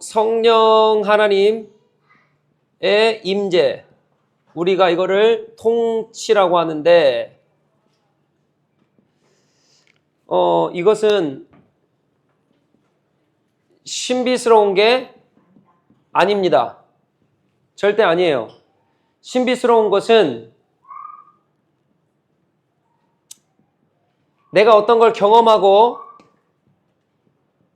성령 하나님의 임재, 우리가 이거를 통치라고 하는데, 이것은 신비스러운 게 아닙니다. 절대 아니에요. 신비스러운 것은 내가 어떤 걸 경험하고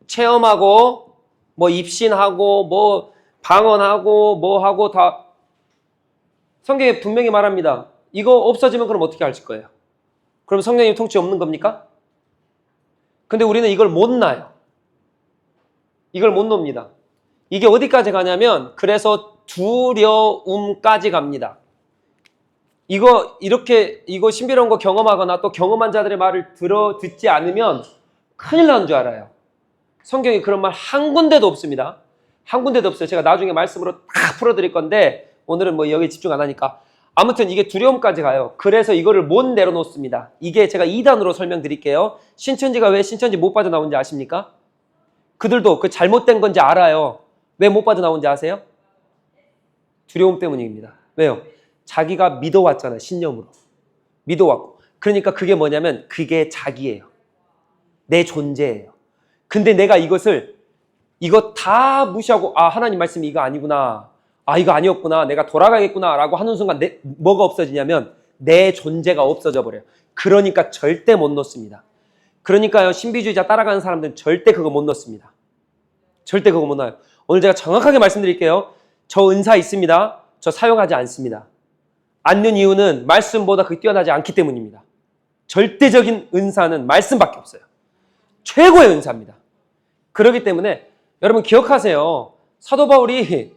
체험하고 뭐 입신하고 뭐 방언하고 뭐 하고 다 성경에 분명히 말합니다. 이거 없어지면 그럼 어떻게 하실 거예요? 그럼 성령님 통치 없는 겁니까? 근데 우리는 이걸 못 놔요. 이걸 못 놉니다. 이게 어디까지 가냐면 그래서 두려움까지 갑니다. 이거 신비로운 거 경험하거나 또 경험한 자들의 말을 듣지 않으면 큰일 나는 줄 알아요. 성경에 그런 말 한 군데도 없습니다. 한 군데도 없어요. 제가 나중에 말씀으로 다 풀어드릴 건데 오늘은 뭐 여기 집중 안 하니까. 아무튼 이게 두려움까지 가요. 그래서 이거를 못 내려놓습니다. 이게 제가 2단으로 설명드릴게요. 신천지가 왜 신천지 못 빠져나온지 아십니까? 그들도 그 잘못된 건지 알아요. 왜 못 빠져나온지 아세요? 두려움 때문입니다. 왜요? 자기가 믿어왔잖아요. 신념으로. 믿어왔고. 그러니까 그게 뭐냐면 그게 자기예요. 내 존재예요. 근데 내가 이거 다 무시하고 하나님 말씀이 이거 아니구나. 이거 아니었구나. 내가 돌아가겠구나 라고 하는 순간 뭐가 없어지냐면 내 존재가 없어져 버려요. 그러니까 절대 못 놓습니다. 그러니까요. 신비주의자 따라가는 사람들은 절대 그거 못 놓습니다. 절대 그거 못 놔요. 오늘 제가 정확하게 말씀드릴게요. 저 은사 있습니다. 저 사용하지 않습니다. 않는 이유는 말씀보다 그게 뛰어나지 않기 때문입니다. 절대적인 은사는 말씀밖에 없어요. 최고의 은사입니다. 그렇기 때문에 여러분 기억하세요. 사도 바울이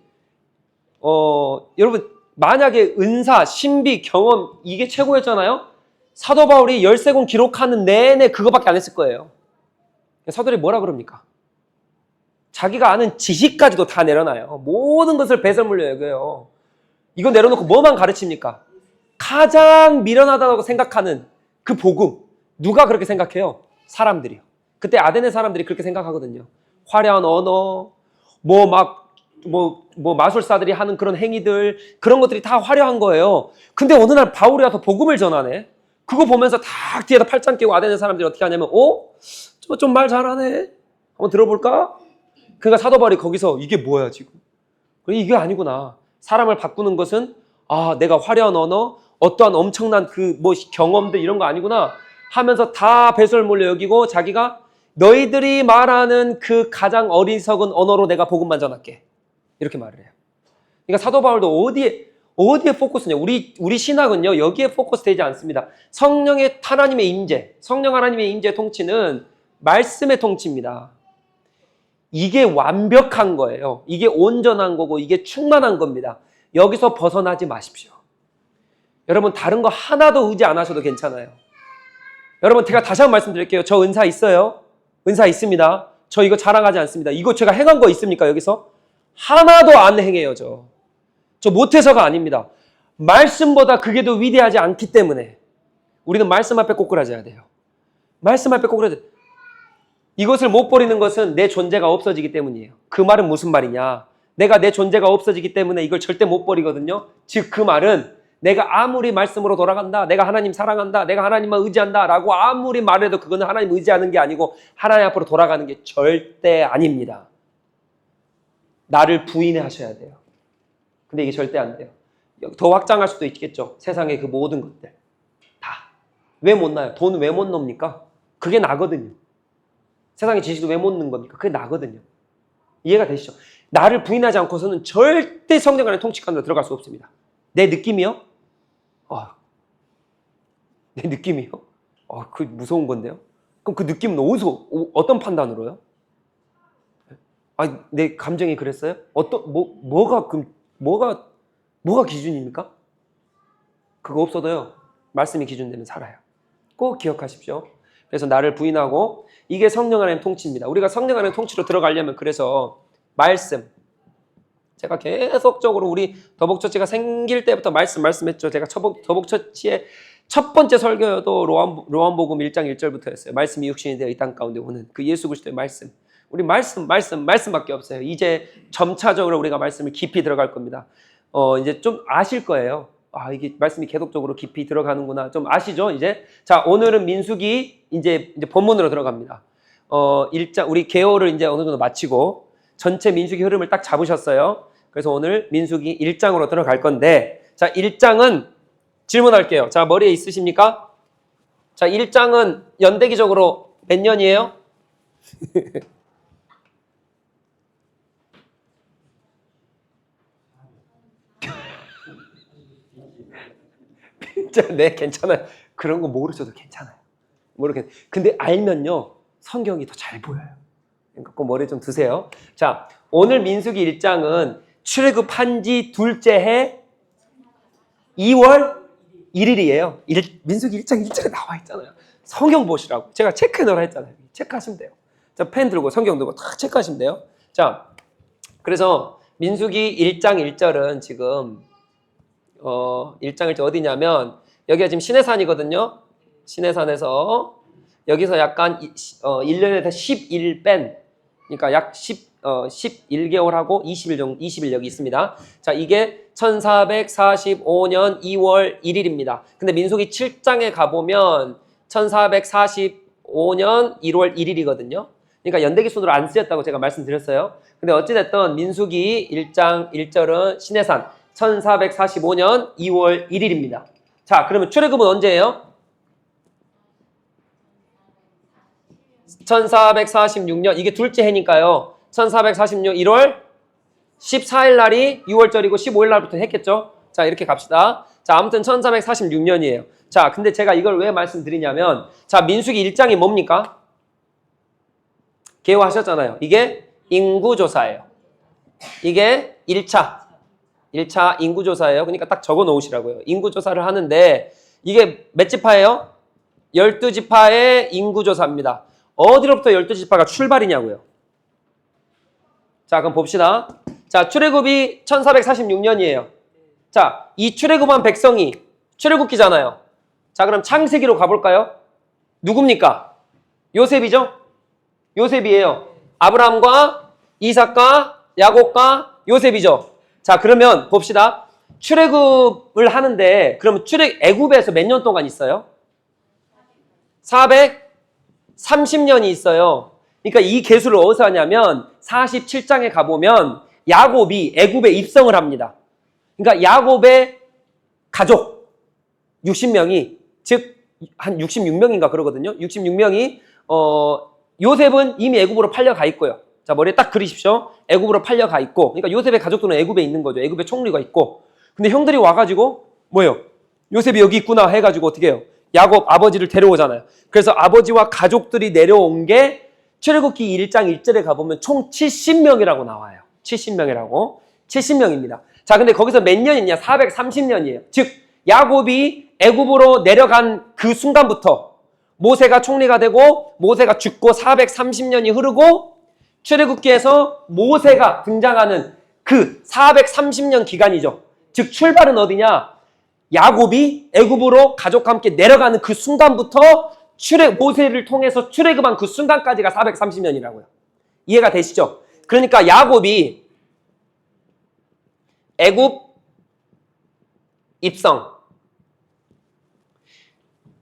여러분 만약에 은사, 신비, 경험 이게 최고였잖아요. 사도 바울이 13권 기록하는 내내 그거밖에 안 했을 거예요. 사도들이 뭐라 그럽니까? 자기가 아는 지식까지도 다 내려놔요. 모든 것을 배설물로 여겨요. 이거 내려놓고 뭐만 가르칩니까? 가장 미련하다고 생각하는 그 복음. 누가 그렇게 생각해요? 사람들이요. 그때 아데네 사람들이 그렇게 생각하거든요. 화려한 언어, 마술사들이 하는 그런 행위들, 그런 것들이 다 화려한 거예요. 근데 어느 날 바울이 와서 복음을 전하네. 그거 보면서 딱 뒤에다 팔짱 끼고 아데네 사람들이 어떻게 하냐면, 저 좀 말 잘하네. 한번 들어볼까? 그러니까 사도 바울이 거기서 이게 뭐야 지금? 이게 아니구나. 사람을 바꾸는 것은 내가 화려한 언어, 어떠한 엄청난 경험들 이런 거 아니구나 하면서 다 배설물로 여기고 자기가 너희들이 말하는 그 가장 어리석은 언어로 내가 복음만 전할게. 이렇게 말을 해요. 그러니까 사도 바울도 어디에 포커스냐? 우리 신학은요 여기에 포커스 되지 않습니다. 성령 하나님의 임재 통치는 말씀의 통치입니다. 이게 완벽한 거예요. 이게 온전한 거고 이게 충만한 겁니다. 여기서 벗어나지 마십시오. 여러분 다른 거 하나도 의지 안 하셔도 괜찮아요. 여러분 제가 다시 한번 말씀드릴게요. 저 은사 있어요. 은사 있습니다. 저 이거 자랑하지 않습니다. 이거 제가 행한 거 있습니까? 여기서? 하나도 안 행해요. 저 못해서가 아닙니다. 말씀보다 그게 더 위대하지 않기 때문에 우리는 말씀 앞에 꼬꾸라져야 돼요. 말씀 앞에 꼬꾸라져야 돼요. 이것을 못 버리는 것은 내 존재가 없어지기 때문이에요. 그 말은 무슨 말이냐? 내가 내 존재가 없어지기 때문에 이걸 절대 못 버리거든요. 즉 그 말은 내가 아무리 말씀으로 돌아간다, 내가 하나님 사랑한다, 내가 하나님만 의지한다 라고 아무리 말해도 그거는 하나님 의지하는 게 아니고 하나님 앞으로 돌아가는 게 절대 아닙니다. 나를 부인하셔야 돼요. 근데 이게 절대 안 돼요. 더 확장할 수도 있겠죠. 세상의 그 모든 것들 다. 왜 못 나요? 돈 왜 못 놉니까? 그게 나거든요. 세상의 지식도 왜 못 넣는 겁니까? 그게 나거든요. 이해가 되시죠? 나를 부인하지 않고서는 절대 성령 안에 통치관으로 들어갈 수 없습니다. 내 느낌이요? 내 느낌이요? 그 무서운 건데요? 그럼 그 느낌은 어떤 판단으로요? 내 감정이 그랬어요? 뭐가 기준입니까? 그거 없어도요, 말씀이 기준 되면 살아요. 꼭 기억하십시오. 그래서 나를 부인하고, 이게 성령 안의 통치입니다. 우리가 성령 안의 통치로 들어가려면 그래서 말씀, 제가 계속적으로 우리 더복처치가 생길 때부터 말씀했죠. 제가 더복처치의 첫 번째 설교도 로마복음 1장 1절부터였어요. 말씀이 육신이 되어 이 땅 가운데 오는 그 예수 그리스도의 말씀. 우리 말씀밖에 없어요. 이제 점차적으로 우리가 말씀을 깊이 들어갈 겁니다. 이제 좀 아실 거예요. 아, 이게 말씀이 계속적으로 깊이 들어가는구나. 좀 아시죠, 이제? 자, 오늘은 민수기 이제 본문으로 들어갑니다. 우리 개요를 이제 어느 정도 마치고 전체 민수기 흐름을 딱 잡으셨어요. 그래서 오늘 민수기 1장으로 들어갈 건데, 자, 1장은 질문할게요. 자, 머리에 있으십니까? 자, 1장은 연대기적으로 몇 년이에요? 네, 괜찮아요. 그런 거 모르셔도 괜찮아요. 근데 알면요, 성경이 더 잘 보여요. 그러니까 꼭 머리에 좀 드세요. 자, 오늘 민수기 1장은 출애굽한 지 둘째 해 2월 1일이에요. 민수기 1장 1절에 나와 있잖아요. 성경 보시라고. 제가 체크해 놓으라 했잖아요. 체크하시면 돼요. 자, 펜 들고 성경 들고 다 체크하시면 돼요. 자, 그래서 민수기 1장 1절은 지금 1장 1절 어디냐면 여기가 지금 시내산이거든요. 시내산에서 여기서 약간 1년에서 10일 뺀, 그러니까 약 11개월하고 20일 여기 있습니다. 자, 이게 1445년 2월 1일입니다. 근데 민수기 7장에 가보면 1445년 1월 1일이거든요. 그러니까 연대기 순으로 안 쓰였다고 제가 말씀드렸어요. 근데 어찌됐든 민수기 1장 1절은 시내산 1445년 2월 1일입니다. 자, 그러면 출애굽은 언제예요? 1446년, 이게 둘째 해니까요. 1446년 1월 14일 날이 6월절이고 15일 날부터 했겠죠? 자, 이렇게 갑시다. 자, 아무튼 1446년이에요. 자, 근데 제가 이걸 왜 말씀드리냐면, 자, 민수기 1장이 뭡니까? 개요하셨잖아요. 이게 인구조사예요. 이게 1차 인구조사예요. 그러니까 딱 적어 놓으시라고요. 인구조사를 하는데, 이게 몇 지파예요? 12지파의 인구조사입니다. 어디로부터 12지파가 출발이냐고요. 자, 그럼 봅시다. 자, 출애굽이 1446년이에요. 자, 이 출애굽한 백성이 출애굽기잖아요. 자, 그럼 창세기로 가볼까요? 누굽니까? 요셉이죠? 요셉이에요. 아브라함과 이삭과 야곱과 요셉이죠. 자, 그러면 봅시다. 출애굽을 하는데, 그러면 애굽에서 몇 년 동안 있어요? 430년이 있어요. 그러니까 이 계수를 어디서 하냐면 47장에 가보면 야곱이 애굽에 입성을 합니다. 그러니까 야곱의 가족 60명이, 즉 한 66명인가 그러거든요. 66명이 요셉은 이미 애굽으로 팔려가 있고요. 자, 머리에 딱 그리십시오. 애굽으로 팔려가 있고, 그러니까 요셉의 가족들은 애굽에 있는 거죠. 애굽에 총리가 있고. 근데 형들이 와가지고 뭐예요? 요셉이 여기 있구나 해가지고 어떻게 해요? 야곱 아버지를 데려오잖아요. 그래서 아버지와 가족들이 내려온 게 출애굽기 1장 1절에 가보면 총 70명이라고 나와요. 70명이라고. 70명입니다. 자, 근데 거기서 몇 년이냐? 430년이에요. 즉 야곱이 애굽으로 내려간 그 순간부터 모세가 총리가 되고 모세가 죽고 430년이 흐르고 출애굽기에서 모세가 등장하는 그 430년 기간이죠. 즉 출발은 어디냐? 야곱이 애굽으로 가족과 함께 내려가는 그 순간부터 모세를 통해서 출애굽한 그 순간까지가 430년이라고요. 이해가 되시죠? 그러니까 야곱이 애굽 입성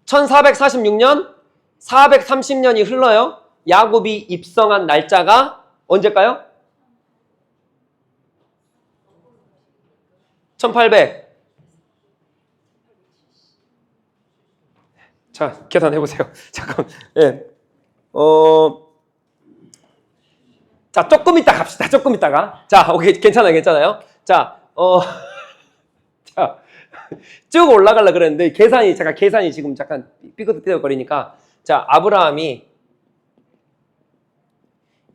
1446년 430년이 흘러요. 야곱이 입성한 날짜가 언제일까요? 1800. 자, 계산해보세요. 잠깐, 예. 자, 조금 이따 갑시다. 조금 이따가. 자, 오케이. 괜찮아요. 자, 자, 쭉 올라가려고 그랬는데, 계산이 지금 잠깐 삐걱삐걱거리니까. 자, 아브라함이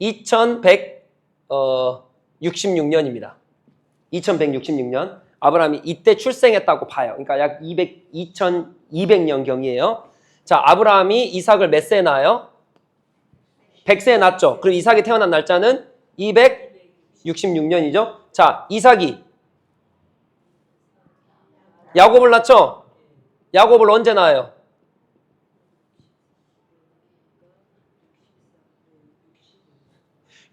2166년입니다. 2166년. 아브라함이 이때 출생했다고 봐요. 그러니까 약 2200년 경이에요. 자, 아브라함이 이삭을 몇 세에 낳아요? 100세에 낳았죠. 그럼 이삭이 태어난 날짜는 266년이죠. 자, 이삭이 야곱을 낳죠. 야곱을 언제 낳아요?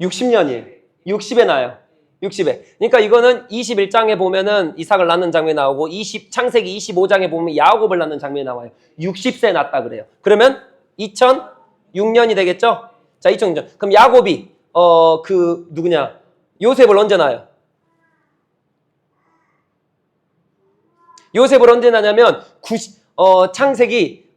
60년이에요. 60에 나요. 60에. 그러니까 이거는 21장에 보면은 이삭을 낳는 장면이 나오고 창세기 25장에 보면 야곱을 낳는 장면이 나와요. 60세에 낳았다 그래요. 그러면 2006년이 되겠죠? 자, 2006년. 그럼 야곱이 누구냐? 요셉을 언제 낳아요? 요셉을 언제 낳냐면 창세기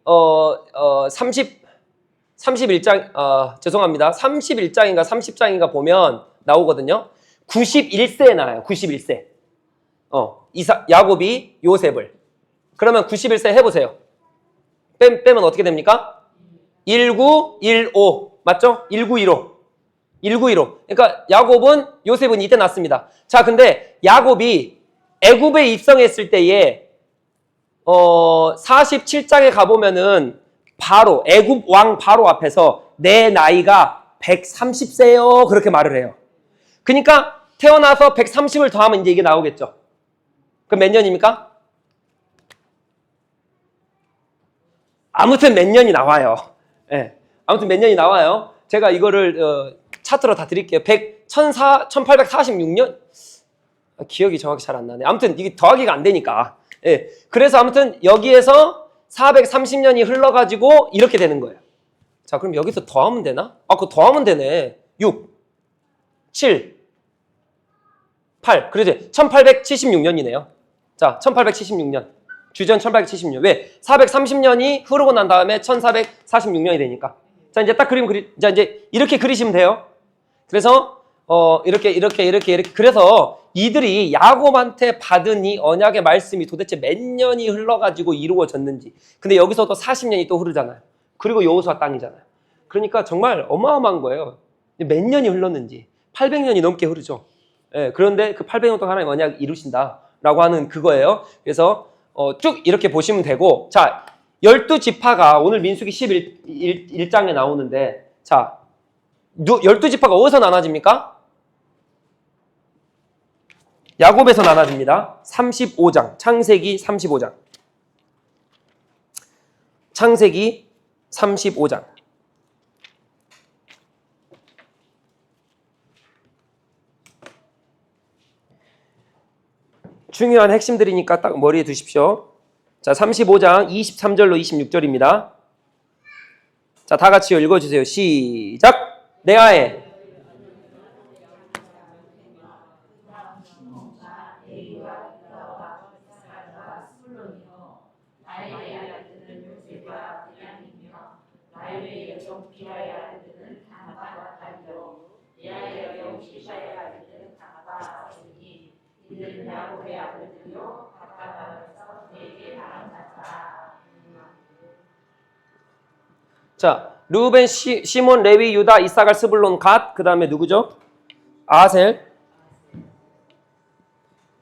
31장 죄송합니다. 31장인가 30장인가 보면 나오거든요. 91세에 나와요. 91세. 야곱이 요셉을. 그러면 91세 해보세요. 빼면 어떻게 됩니까? 1915. 맞죠? 1915. 1915. 그러니까 야곱은 요셉은 이때 낳습니다. 자, 근데 야곱이 애굽에 입성했을 때에 47장에 가보면은 애굽 왕 바로 앞에서 내 나이가 130세요. 그렇게 말을 해요. 그러니까 태어나서 130을 더하면 이제 이게 나오겠죠. 그럼 몇 년입니까? 아무튼 몇 년이 나와요. 네. 아무튼 몇 년이 나와요. 제가 이거를 차트로 다 드릴게요. 1846년? 기억이 정확히 잘 안 나네. 아무튼 이게 더하기가 안 되니까. 예. 그래서 아무튼 여기에서 430년이 흘러가지고 이렇게 되는 거예요. 자, 그럼 여기서 더하면 되나? 그거 더하면 되네. 6, 7, 8. 그러지? 1876년이네요. 자, 1876년. 주전 1876년. 왜? 430년이 흐르고 난 다음에 1446년이 되니까. 자, 이제 딱 자, 이제 이렇게 그리시면 돼요. 그래서 이렇게. 그래서 이들이 야곱한테 받은 이 언약의 말씀이 도대체 몇 년이 흘러가지고 이루어졌는지. 근데 여기서도 40년이 또 흐르잖아요. 그리고 여호수아 땅이잖아요. 그러니까 정말 어마어마한 거예요. 몇 년이 흘렀는지. 800년이 넘게 흐르죠. 예, 그런데 그 800년 동안 하나님 언약을 이루신다라고 하는 그거예요. 그래서 쭉 이렇게 보시면 되고, 자, 12지파가 오늘 민수기 11장에 나오는데, 자, 12지파가 어디서 나눠집니까? 야곱에서 나눠집니다. 35장, 창세기 35장. 창세기 35장. 중요한 핵심들이니까 딱 머리에 두십시오. 자, 35장 23절로 26절입니다. 자, 다 같이요. 읽어주세요. 시작! 내 아에 자, 르우벤, 시몬, 레위, 유다, 이사갈, 스불론, 갓. 그 다음에 누구죠? 아셀.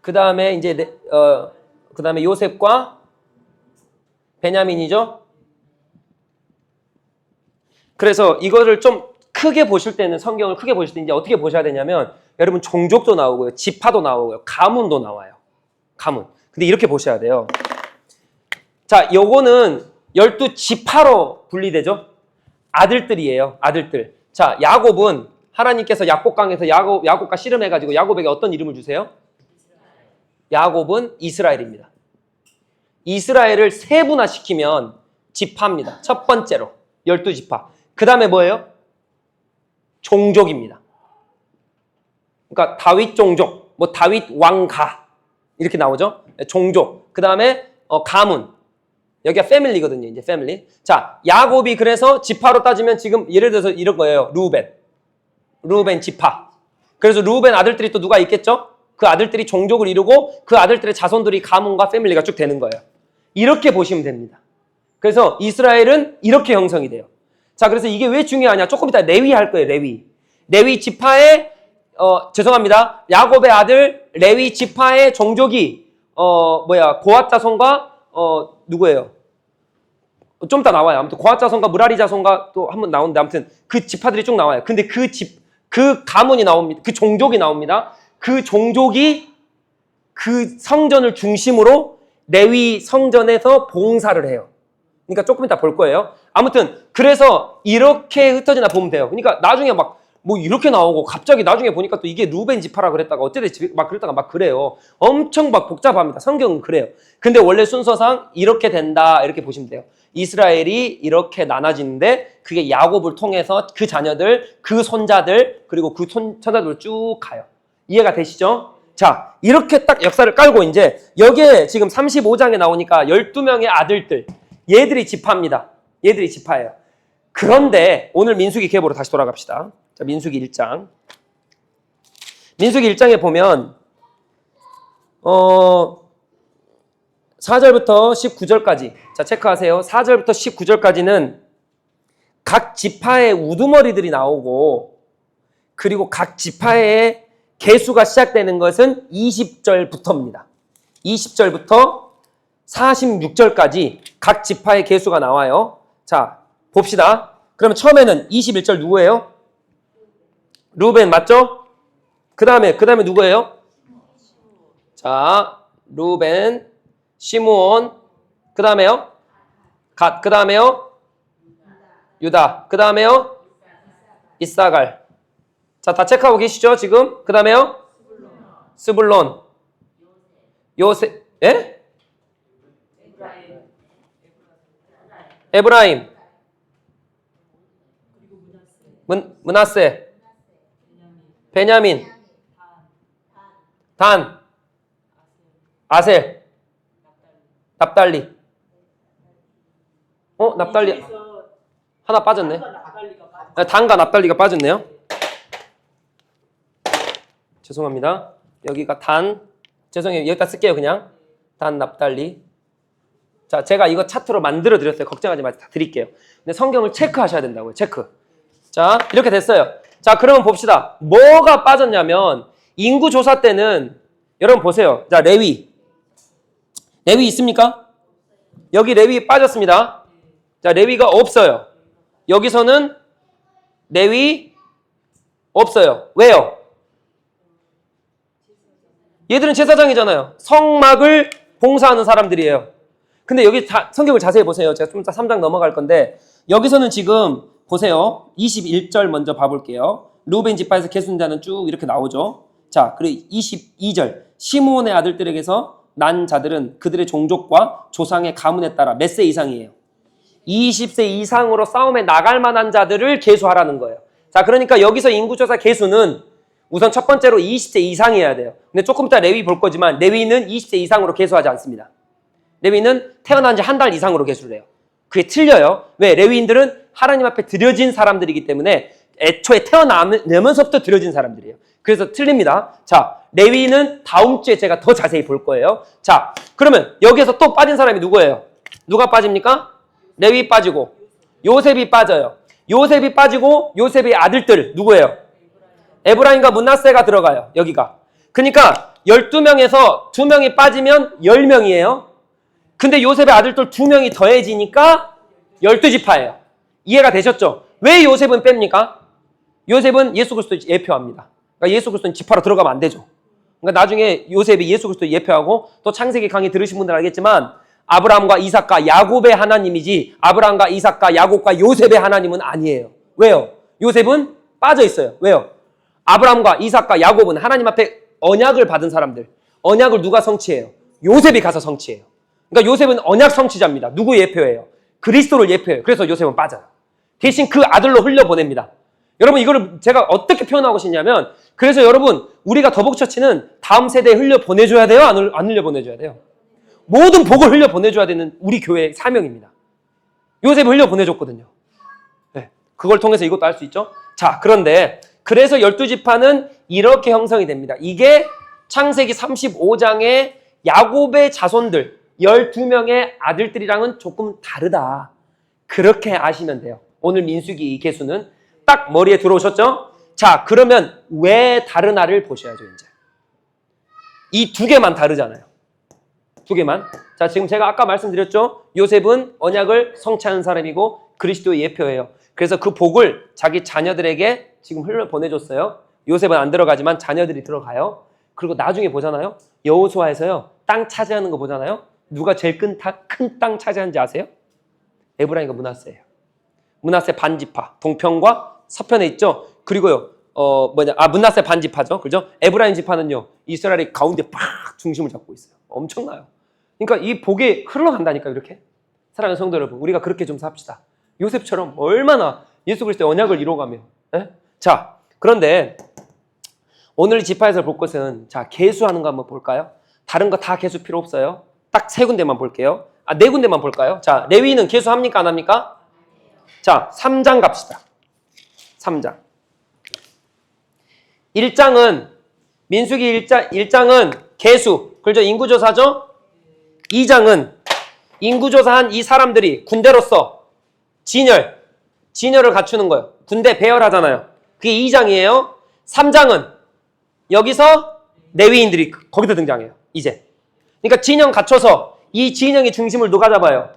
그 다음에 이제 그 다음에 요셉과 베냐민이죠. 그래서 이거를 좀 크게 보실 때는, 성경을 크게 보실 때 이제 어떻게 보셔야 되냐면, 여러분 종족도 나오고요, 지파도 나오고요, 가문도 나와요. 가문. 근데 이렇게 보셔야 돼요. 자, 요거는 12지파로 분리되죠. 아들들이에요. 아들들. 자, 야곱은 하나님께서 야곱강에서 야곱과 씨름해가지고 야곱에게 어떤 이름을 주세요? 야곱은 이스라엘입니다. 이스라엘을 세분화시키면 지파입니다. 첫 번째로 12지파. 그 다음에 뭐예요? 종족입니다. 그러니까 다윗 종족, 뭐 다윗 왕가 이렇게 나오죠. 종족. 그 다음에 가문. 여기가 패밀리거든요. 이제 패밀리. 자, 야곱이 그래서 지파로 따지면 지금 예를 들어서 이런 거예요. 르우벤 지파. 그래서 르우벤 아들들이 또 누가 있겠죠? 그 아들들이 종족을 이루고 그 아들들의 자손들이 가문과 패밀리가 쭉 되는 거예요. 이렇게 보시면 됩니다. 그래서 이스라엘은 이렇게 형성이 돼요. 자, 그래서 이게 왜 중요하냐? 조금 이따 레위 할 거예요. 레위 지파의 죄송합니다. 야곱의 아들 레위 지파의 종족이 고핫 자손과 누구예요? 좀 이따 나와요. 아무튼 고핫 자손과 무라리 자손과 또 한번 나오는데 아무튼 그 지파들이 쭉 나와요. 근데 그 가문이 나옵니다. 그 종족이 나옵니다. 그 종족이 그 성전을 중심으로 레위 성전에서 봉사를 해요. 그러니까 조금 이따 볼 거예요. 아무튼 그래서 이렇게 흩어지나 보면 돼요. 그러니까 나중에 막 뭐 이렇게 나오고 갑자기 나중에 보니까 또 이게 루벤 지파라 그랬다가 어쨌든 막 그랬다가 막 그래요. 엄청 막 복잡합니다. 성경은 그래요. 근데 원래 순서상 이렇게 된다 이렇게 보시면 돼요. 이스라엘이 이렇게 나눠지는데 그게 야곱을 통해서 그 자녀들, 그 손자들 그리고 그 손자들로 쭉 가요. 이해가 되시죠? 자, 이렇게 딱 역사를 깔고 이제 여기에 지금 35장에 나오니까 12명의 아들들 얘들이 지파입니다. 얘들이 지파예요. 그런데 오늘 민수기 계보로 다시 돌아갑시다. 자, 민수기 1장. 민수기 1장에 보면 4절부터 19절까지 자, 체크하세요. 4절부터 19절까지는 각 지파의 우두머리들이 나오고 그리고 각 지파의 계수가 시작되는 것은 20절부터입니다. 20절부터 46절까지 각 지파의 계수가 나와요. 자, 봅시다. 그러면 처음에는 21절 누구예요? 루벤 맞죠? 그 다음에 누구예요? 자, 루벤, 시므온, 그 다음에요? 갓, 그 다음에요? 유다, 그 다음에요? 이사갈. 자, 다 체크하고 계시죠, 지금? 그 다음에요? 스불론, 요셉, 예? 에브라임, 문하세, 베냐민, 단, 아셀, 납달리. 납달리 하나 빠졌네. 단과 납달리가 빠졌네요. 죄송합니다. 여기가 단, 죄송해요. 여기다 쓸게요, 그냥. 단, 납달리. 자, 제가 이거 차트로 만들어 드렸어요. 걱정하지 마세요. 다 드릴게요. 근데 성경을 체크하셔야 된다고요. 체크. 자, 이렇게 됐어요. 자, 그러면 봅시다. 뭐가 빠졌냐면 인구 조사 때는 여러분 보세요. 자, 레위. 레위 있습니까? 여기 레위 빠졌습니다. 자, 레위가 없어요. 여기서는 레위 없어요. 왜요? 얘들은 제사장이잖아요. 성막을 봉사하는 사람들이에요. 근데 여기 성경을 자세히 보세요. 제가 좀 이따 3장 넘어갈 건데 여기서는 지금 보세요. 21절 먼저 봐볼게요. 루벤 지파에서 계수된 자는 쭉 이렇게 나오죠. 자, 그리고 22절 시므온의 아들들에게서 난 자들은 그들의 종족과 조상의 가문에 따라 몇 세 이상이에요? 20세 이상으로 싸움에 나갈 만한 자들을 계수하라는 거예요. 자, 그러니까 여기서 인구조사 계수는 우선 첫 번째로 20세 이상이어야 돼요. 근데 조금 이따 레위 볼 거지만 레위는 20세 이상으로 계수하지 않습니다. 레위는 태어난 지 한 달 이상으로 계수를 해요. 그게 틀려요. 왜? 레위인들은 하나님 앞에 드려진 사람들이기 때문에 애초에 태어나면서부터 드려진 사람들이에요. 그래서 틀립니다. 자, 레위는 다음 주에 제가 더 자세히 볼 거예요. 자, 그러면 여기에서 또 빠진 사람이 누구예요? 누가 빠집니까? 레위 빠지고 요셉이 빠져요. 요셉이 빠지고 요셉의 아들들 누구예요? 에브라임과 문하세가 들어가요. 여기가. 그러니까 12명에서 2명이 빠지면 10명이에요. 근데 요셉의 아들들 2명이 더해지니까 12지파예요. 이해가 되셨죠? 왜 요셉은 뺍니까? 요셉은 예수 그리스도를 예표합니다. 그러니까 예수 그리스도는 지파로 들어가면 안 되죠. 그러니까 나중에 요셉이 예수 그리스도를 예표하고 또 창세기 강의 들으신 분들 알겠지만 아브라함과 이삭과 야곱의 하나님이지 아브라함과 이삭과 야곱과 요셉의 하나님은 아니에요. 왜요? 요셉은 빠져 있어요. 왜요? 아브라함과 이삭과 야곱은 하나님 앞에 언약을 받은 사람들. 언약을 누가 성취해요? 요셉이 가서 성취해요. 그러니까 요셉은 언약 성취자입니다. 누구 예표예요? 그리스도를 예표해요. 그래서 요셉은 빠져요. 대신 그 아들로 흘려보냅니다. 여러분 이거를 제가 어떻게 표현하고 싶냐면 그래서 여러분 우리가 더복처치는 다음 세대에 흘려보내줘야 돼요? 안 흘려보내줘야 돼요? 모든 복을 흘려보내줘야 되는 우리 교회의 사명입니다. 요셉을 흘려보내줬거든요. 네, 그걸 통해서 이것도 알 수 있죠? 자, 그런데 그래서 12지파는 이렇게 형성이 됩니다. 이게 창세기 35장의 야곱의 자손들 12명의 아들들이랑은 조금 다르다. 그렇게 아시면 돼요. 오늘 민수기 이 개수는 딱 머리에 들어오셨죠? 자, 그러면 왜 다르나를 보셔야죠, 이제. 이 두 개만 다르잖아요. 두 개만. 자, 지금 제가 아까 말씀드렸죠? 요셉은 언약을 성취하는 사람이고 그리스도의 예표예요. 그래서 그 복을 자기 자녀들에게 지금 흘려보내줬어요. 요셉은 안 들어가지만 자녀들이 들어가요. 그리고 나중에 보잖아요. 여호수아에서요. 땅 차지하는 거 보잖아요. 누가 제일 큰 땅 차지하는지 아세요? 에브라임과 문하세예요. 문하세 반지파, 동편과 서편에 있죠. 그리고요. 므낫세 반지파죠. 그죠? 에브라임 지파는요, 이스라엘이 가운데 팍 중심을 잡고 있어요. 엄청나요. 그러니까 이 복이 흘러간다니까, 이렇게. 사랑하는 성도 여러분, 우리가 그렇게 좀 삽시다. 요셉처럼 얼마나 예수 그리스도의 언약을 이뤄가며. 예? 자, 그런데 오늘 지파에서 볼 것은, 자, 계수하는 거 한번 볼까요? 다른 거 다 계수 필요 없어요. 딱 세 군데만 볼게요. 네 군데만 볼까요? 자, 레위는 계수합니까? 안 합니까? 자, 3장 갑시다. 3장. 1장은, 민수기 1장은 계수, 그죠? 인구조사죠? 2장은 인구조사한 이 사람들이 군대로서 진열을 갖추는 거예요. 군대 배열하잖아요. 그게 2장이에요. 3장은 여기서 레위인들이 거기서 등장해요. 이제. 그러니까 진영 갖춰서 이 진영의 중심을 누가 잡아요?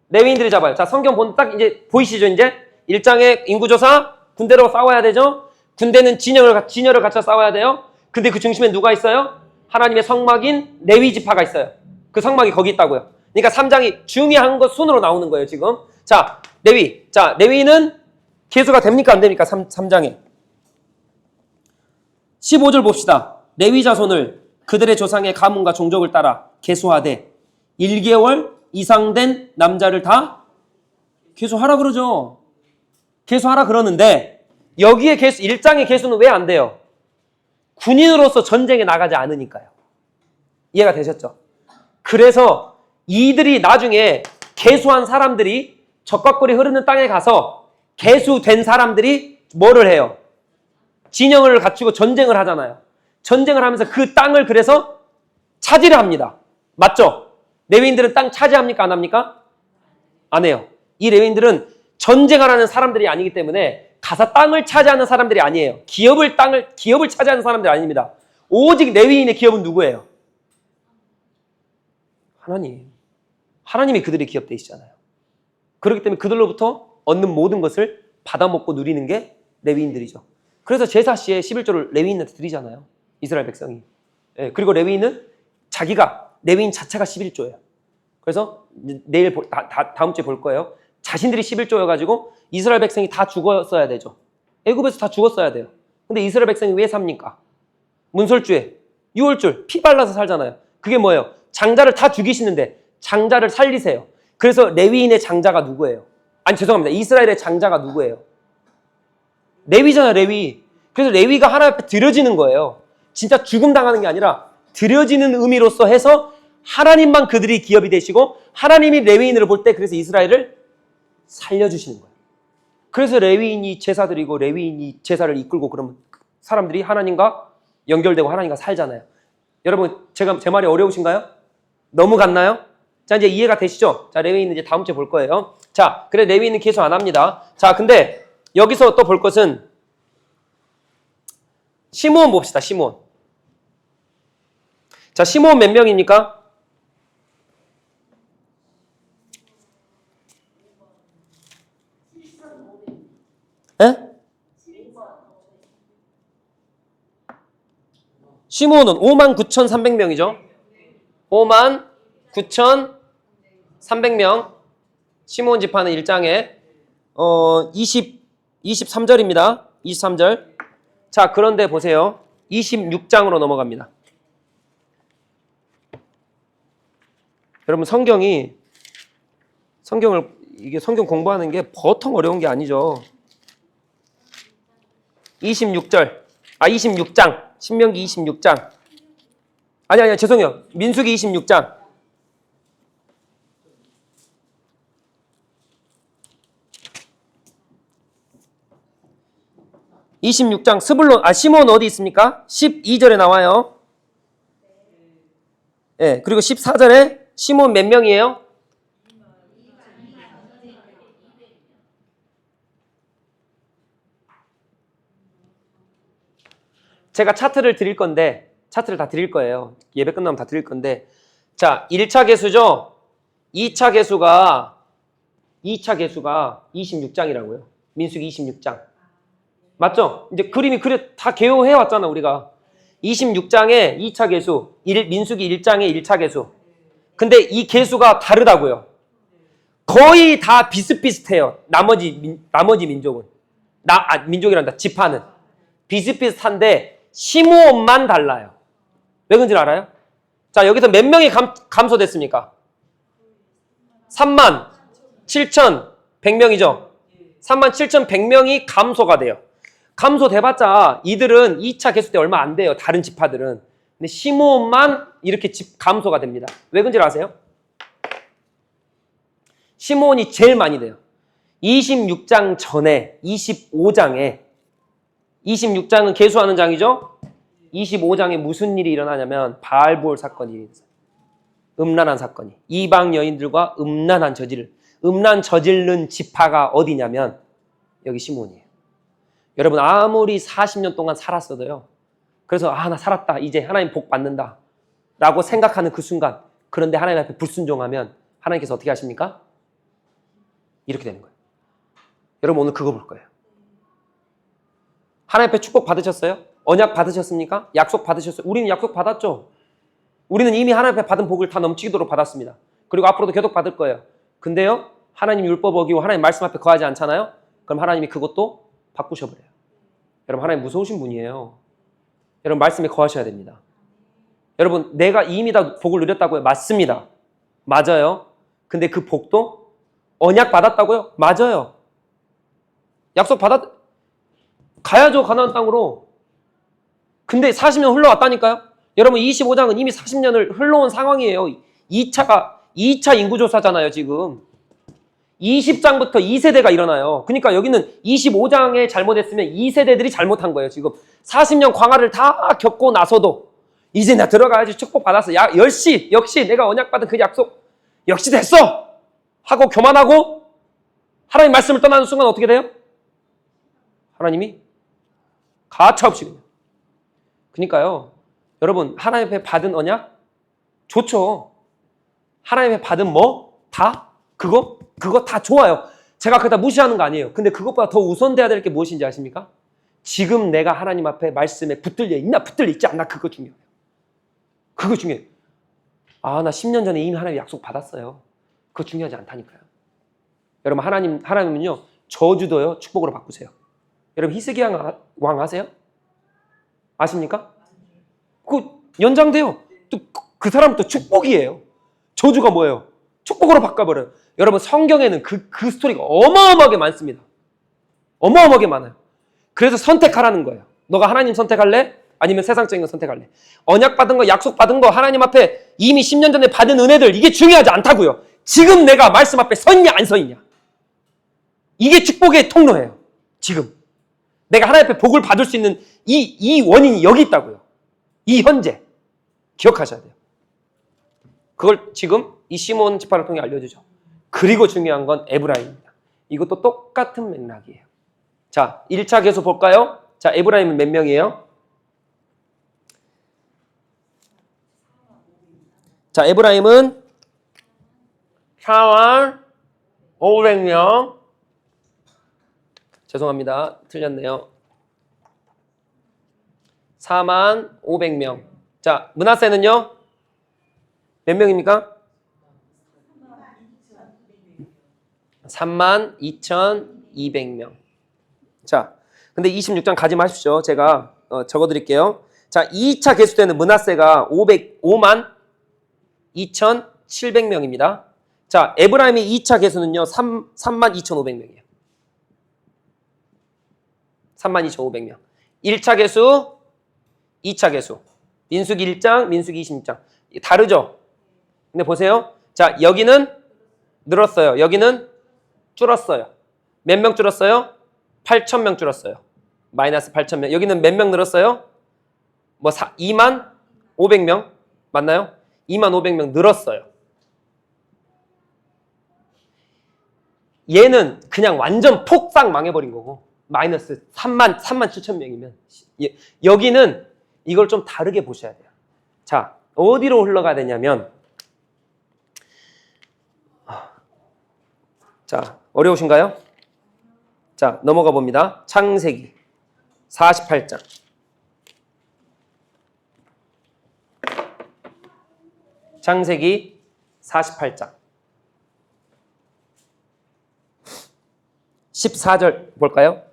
레위인들이 잡아요. 자, 성경 딱 이제 보이시죠? 이제 1장에 인구조사, 군대로 싸워야 되죠? 군대는 진열을 갖춰 싸워야 돼요. 근데 그 중심에 누가 있어요? 하나님의 성막인 레위 지파가 있어요. 그 성막이 거기 있다고요. 그러니까 3장이 중요한 것 순으로 나오는 거예요, 지금. 자, 레위. 자, 레위는 계수가 됩니까? 안 됩니까? 3장에. 15절 봅시다. 레위 자손을 그들의 조상의 가문과 종족을 따라 계수하되 1개월 이상 된 남자를 다 계수하라 그러죠. 계수하라 그러는데 여기에 1장의 계수는 왜 안 돼요? 군인으로서 전쟁에 나가지 않으니까요. 이해가 되셨죠? 그래서 이들이 나중에 계수한 사람들이 적과꿀이 흐르는 땅에 가서 계수된 사람들이 뭐를 해요? 진영을 갖추고 전쟁을 하잖아요. 전쟁을 하면서 그 땅을 그래서 차지를 합니다. 맞죠? 레위인들은 땅 차지합니까? 안 합니까? 안 해요. 이 레위인들은 전쟁하라는 사람들이 아니기 때문에 가서 땅을 차지하는 사람들이 아니에요. 기업을 차지하는 사람들이 아닙니다. 오직 레위인의 기업은 누구예요? 하나님. 하나님이 그들의 기업 되시잖아요. 그렇기 때문에 그들로부터 얻는 모든 것을 받아먹고 누리는 게 레위인들이죠. 그래서 제사 시에 11조를 레위인한테 드리잖아요. 이스라엘 백성이. 예, 그리고 레위인은 레위인 자체가 11조예요. 그래서 내일 다음 주에 볼 거예요. 자신들이 11조여가지고 이스라엘 백성이 다 죽었어야 되죠. 애굽에서 다 죽었어야 돼요. 근데 이스라엘 백성이 왜 삽니까? 문설주에 유월줄 피 발라서 살잖아요. 그게 뭐예요? 장자를 다 죽이시는데 장자를 살리세요. 그래서 레위인의 장자가 누구예요? 아니 죄송합니다. 이스라엘의 장자가 누구예요? 레위잖아요. 레위. 그래서 레위가 하나님 앞에 드려지는 거예요. 진짜 죽음 당하는 게 아니라 드려지는 의미로서 해서 하나님만 그들이 기업이 되시고 하나님이 레위인으로 볼 때 그래서 이스라엘을 살려주시는 거예요. 그래서 레위인이 제사 드리고 레위인이 제사를 이끌고 그러면 사람들이 하나님과 연결되고 하나님과 살잖아요. 여러분 제 말이 어려우신가요? 너무 갔나요? 자 이제 이해가 되시죠? 자 레위인은 이제 다음 주에 볼 거예요. 자 그래 레위인은 계속 안 합니다. 자 근데 여기서 또 볼 것은 시므온 봅시다. 시므온. 자 시므온 몇 명입니까? 에? 시므온은 59,300명이죠. 59,300명. 시므온 지파는 1장에 23절입니다. 23절. 자, 그런데 보세요. 26장으로 넘어갑니다. 여러분 성경을 이게 성경 공부하는 게 보통 어려운 게 아니죠. 26장. 신명기 26장. 아니, 죄송해요. 민수기 26장. 시므온 어디 있습니까? 12절에 나와요. 예, 그리고 14절에 시므온 몇 명이에요? 제가 차트를 다 드릴 거예요. 예배 끝나면 다 드릴 건데. 자, 1차 계수죠? 2차 계수가 26장이라고요. 민수기 26장. 맞죠? 이제 그림이 다 개요해 왔잖아, 우리가. 26장에 2차 계수, 민수기 1장에 1차 계수. 근데 이 계수가 다르다고요. 거의 다 비슷비슷해요. 나머지 민족은. 민족이란다. 지파는. 비슷비슷한데 시므온만 달라요. 왜 그런지 알아요? 자, 여기서 몇 명이 감소됐습니까? 37,100명이죠. 37,100명이 감소가 돼요. 감소돼봤자 이들은 2차 개수 때 얼마 안 돼요. 다른 지파들은. 근데 시므온만 이렇게 감소가 됩니다. 왜 그런지 아세요? 시므온이 제일 많이 돼요. 26장 전에 25장에 26장은 계수하는 장이죠. 25장에 무슨 일이 일어나냐면 바알볼 사건이 일어났어요. 음란한 사건이. 이방 여인들과 음란 저지른 지파가 어디냐면 여기 시므온이에요. 여러분 아무리 40년 동안 살았어도요. 그래서 나 살았다. 이제 하나님 복 받는다. 라고 생각하는 그 순간 그런데 하나님 앞에 불순종하면 하나님께서 어떻게 하십니까? 이렇게 되는 거예요. 여러분 오늘 그거 볼 거예요. 하나님 앞에 축복 받으셨어요? 언약 받으셨습니까? 약속 받으셨어요? 우리는 약속 받았죠. 우리는 이미 하나님 앞에 받은 복을 다 넘치도록 받았습니다. 그리고 앞으로도 계속 받을 거예요. 근데요, 하나님 율법 어기고 하나님 말씀 앞에 거하지 않잖아요? 그럼 하나님이 그것도 바꾸셔버려요. 여러분 하나님 무서우신 분이에요. 여러분 말씀에 거하셔야 됩니다. 여러분 내가 이미 다 복을 누렸다고요? 맞습니다. 맞아요. 근데 그 복도 언약 받았다고요? 맞아요. 약속 가야죠. 가나안 땅으로. 근데 40년 흘러왔다니까요. 여러분 25장은 이미 40년을 흘러온 상황이에요. 2차 인구조사잖아요. 지금 20장부터 2세대가 일어나요. 그러니까 여기는 25장에 잘못했으면 2세대들이 잘못한 거예요. 지금 40년 광활을 다 겪고 나서도 이제 나 들어가야지. 축복 받았어. 역시 내가 언약 받은 그 약속 역시 됐어 하고 교만하고 하나님 말씀을 떠나는 순간 어떻게 돼요? 하나님이 가차없이 그냥. 그러니까요. 여러분 하나님 앞에 받은 언약 좋죠. 하나님 앞에 받은 다 그거 다 좋아요. 제가 그거 다 무시하는 거 아니에요. 근데 그것보다 더 우선돼야 될 게 무엇인지 아십니까? 지금 내가 하나님 앞에 말씀에 붙들려 있나 붙들려 있지 않나 그거 중요해요. 그거 중요해요. 나 10년 전에 이미 하나님 약속 받았어요. 그거 중요하지 않다니까요. 여러분 하나님은요 저주도요 축복으로 바꾸세요. 여러분 히스기야 왕 아세요? 아십니까? 그 연장돼요. 또 그 사람 또 축복이에요. 저주가 뭐예요? 축복으로 바꿔버려요. 여러분 성경에는 그 스토리가 어마어마하게 많습니다. 어마어마하게 많아요. 그래서 선택하라는 거예요. 너가 하나님 선택할래? 아니면 세상적인 거 선택할래? 언약 받은 거, 약속 받은 거, 하나님 앞에 이미 10년 전에 받은 은혜들 이게 중요하지 않다고요. 지금 내가 말씀 앞에 서 있냐 안 서 있냐. 이게 축복의 통로예요. 지금. 내가 하나님 앞에 복을 받을 수 있는 이 원인이 여기 있다고요. 이 현재. 기억하셔야 돼요. 그걸 지금 이 시몬 지파를 통해 알려주죠. 그리고 중요한 건 에브라임입니다. 이것도 똑같은 맥락이에요. 자, 1차 계속 볼까요? 자, 에브라임은 몇 명이에요? 자, 에브라임은 4만 500명. 죄송합니다. 틀렸네요. 4만 500명. 자, 므낫세는요? 몇 명입니까? 32,200명. 자, 근데 26장 가지 마십시오. 제가 적어드릴게요. 자, 2차 개수 때는 므낫세가 5만 2,700명입니다. 자, 에브라임의 2차 개수는요, 32,500명이에요. 32,500명. 1차 개수, 2차 개수. 민수기 1장, 민수기 26장. 다르죠? 근데 보세요. 자, 여기는 늘었어요. 여기는 줄었어요. 몇 명 줄었어요? 8,000명 줄었어요. 마이너스 8,000명. 여기는 몇 명 늘었어요? 2만 500명? 맞나요? 2만 500명 늘었어요. 얘는 그냥 완전 폭삭 망해버린 거고 마이너스 3만 7천 명이면 여기는 이걸 좀 다르게 보셔야 돼요. 자, 어디로 흘러가야 되냐면 자, 어려우신가요? 자, 넘어가 봅니다. 창세기 48장. 창세기 48장. 14절 볼까요?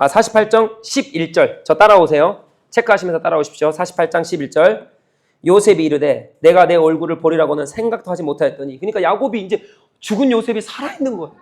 48장 11절. 저 따라오세요. 체크하시면서 따라오십시오. 48장 11절. 요셉이 이르되 내가 내 얼굴을 보리라고는 생각도 하지 못하였더니. 그러니까 야곱이 이제 죽은 요셉이 살아있는 거예요.